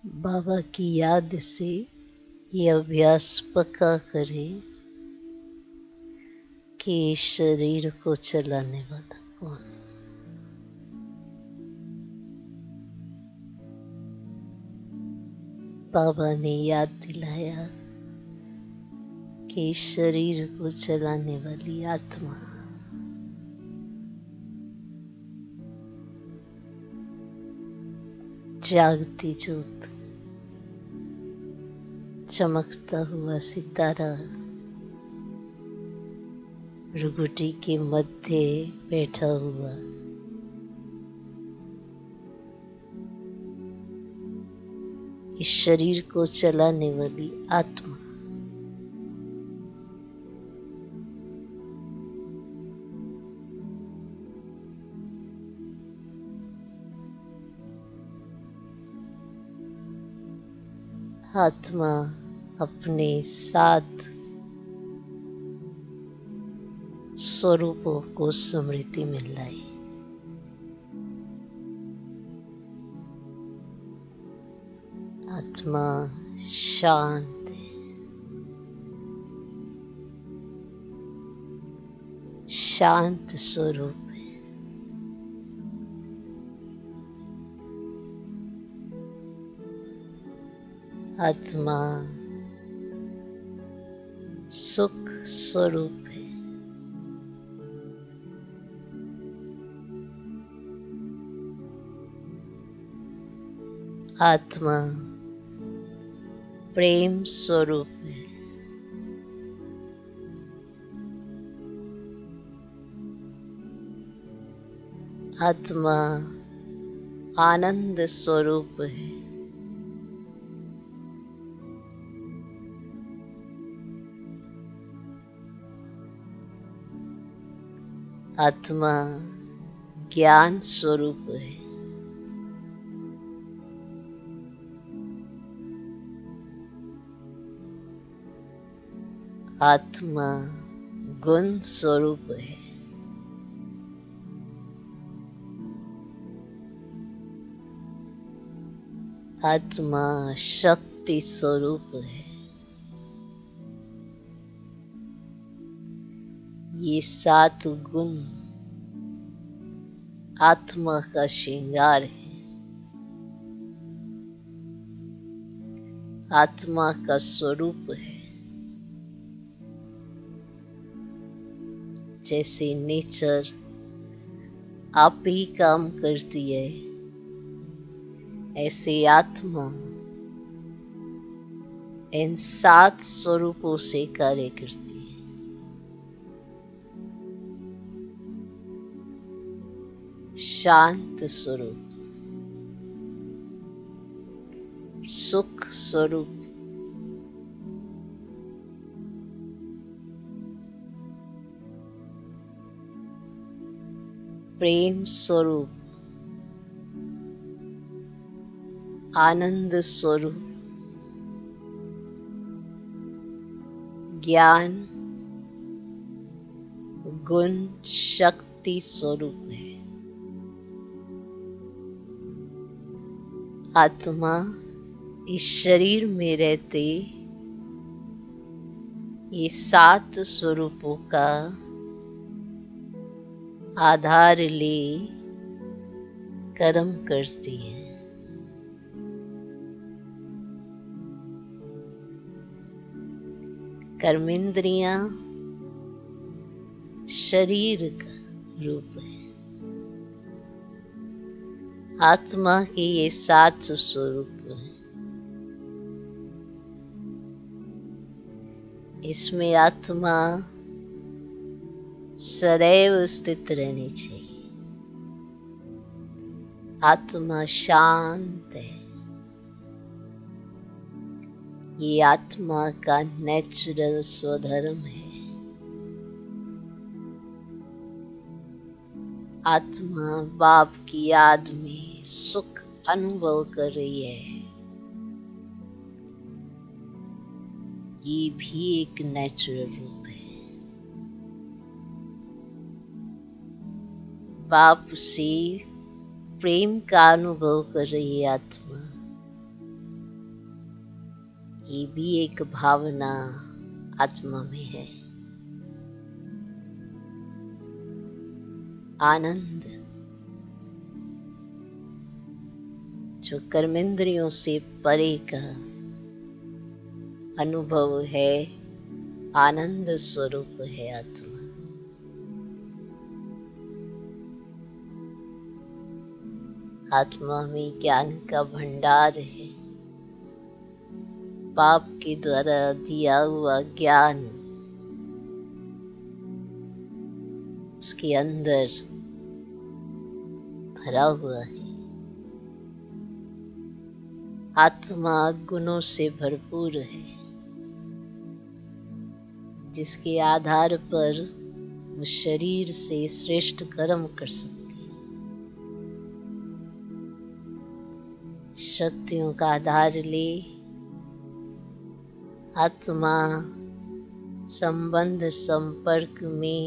बाबा की याद से ये अभ्यास पक्का करें कि इस शरीर को चलाने वाला कौन। बाबा ने याद दिलाया कि इस शरीर को चलाने वाली आत्मा जागती ज्योत, चमकता हुआ सितारा, भ्रुकुटी के मध्य बैठा हुआ इस शरीर को चलाने वाली आत्मा आत्मा अपने 7 स्वरूपों को स्मृति में लाई। आत्मा शांत है, शांत स्वरूप है। आत्मा सुख स्वरूप है। आत्मा प्रेम स्वरूप है। आत्मा आनंद स्वरूप है। आत्मा ज्ञान स्वरूप है। आत्मा गुण स्वरूप है। आत्मा शक्ति स्वरूप है। ये 7 गुण आत्मा का श्रृंगार है, आत्मा का स्वरूप है। जैसे नेचर आप ही काम करती है, ऐसे आत्मा इन 7 स्वरूपों से कार्य करती है। शांत स्वरूप, सुख स्वरूप, प्रेम स्वरूप, आनंद स्वरूप, ज्ञान गुण शक्ति स्वरूप है। आत्मा इस शरीर में रहते ये 7 स्वरूपों का आधार ले कर्म करती है। कर्मेंद्रियां शरीर का रूप है। आत्मा के ये 7 स्वरूप हैं। इसमें आत्मा सदैव स्थित रहनी चाहिए। आत्मा शांत है। ये आत्मा का नेचुरल स्वधर्म है। आत्मा बाप की याद में सुख अनुभव कर रही है। ये भी एक नेचुरल रूप है। बाप से प्रेम का अनुभव कर रही है आत्मा। ये भी एक भावना आत्मा में है। आनंद जो कर्मेंद्रियों से परे का अनुभव है, आनंद स्वरूप है आत्मा। आत्मा में ज्ञान का भंडार है। पाप के द्वारा दिया हुआ ज्ञान उसके अंदर भरा हुआ है। आत्मा गुणों से भरपूर है, जिसके आधार पर वो शरीर से श्रेष्ठ कर्म कर सकती है। शक्तियों का आधार ले आत्मा संबंध संपर्क में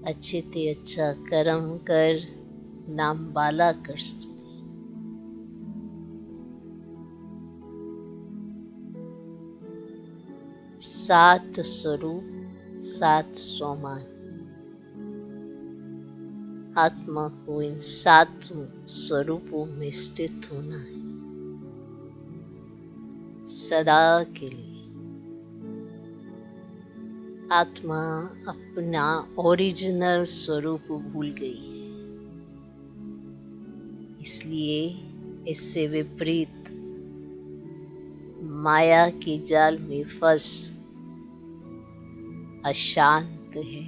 अच्छे से अच्छा कर्म कर नाम बाला कर सकती है। सात स्वरूप, सात स्वमान। आत्मा को इन सात स्वरूपों में स्थित होना है सदा के लिए। आत्मा अपना ओरिजिनल स्वरूप भूल गई है, इसलिए इससे विपरीत माया के जाल में फंस अशांत है,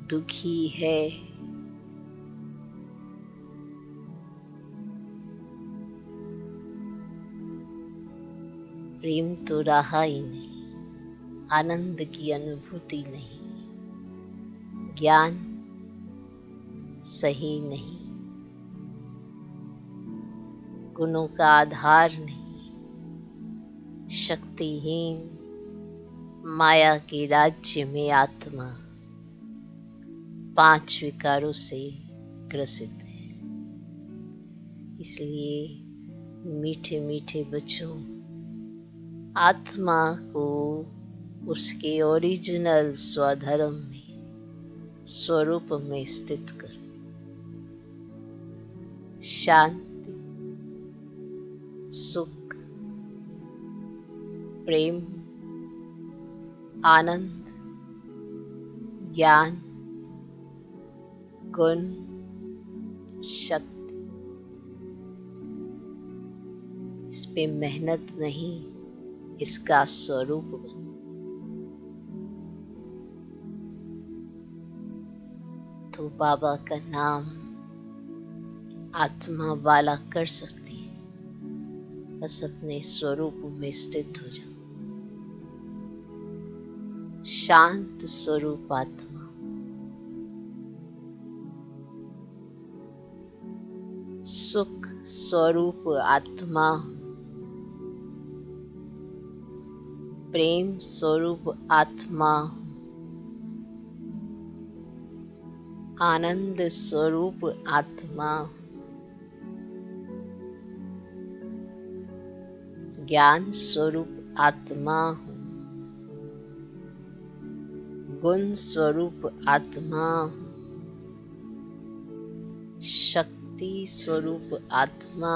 दुखी है। प्रेम तो रहा ही नहीं, आनंद की अनुभूति नहीं, ज्ञान सही नहीं, गुणों का आधार नहीं, शक्तिहीन माया के राज्य में आत्मा पांच विकारों से ग्रसित है। इसलिए मीठे मीठे बच्चों, आत्मा को उसके ओरिजिनल स्वधर्म में, स्वरूप में स्थित कर शांति, सुख, प्रेम, आनंद, ज्ञान, गुण, शक्ति, इस पे मेहनत नहीं, इसका स्वरूप बन। तो बाबा का नाम आत्मा वाला कर सकती है, बस अपने स्वरूप में स्थित हो जाओ। शांत स्वरूप आत्मा, सुख स्वरूप आत्मा, प्रेम स्वरूप आत्मा, आनंद स्वरूप आत्मा, ज्ञान स्वरूप आत्मा, गुण स्वरूप आत्मा, शक्ति स्वरूप आत्मा,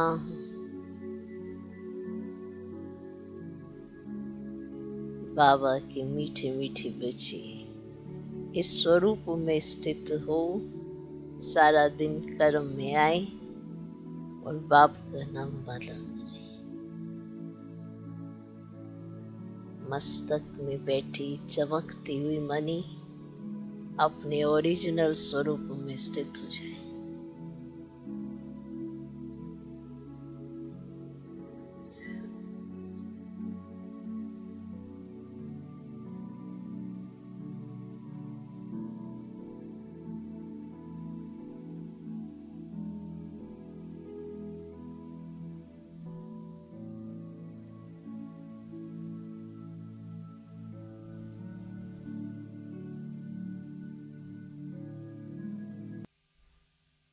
बाबा के मीठे मीठे बच्चे इस स्वरूप में स्थित हो, सारा दिन कर्म में आए और बाप का नाम वाला करे। मस्तक में बैठी चमकती हुई मणि अपने ओरिजिनल स्वरूप में स्थित हो जाए।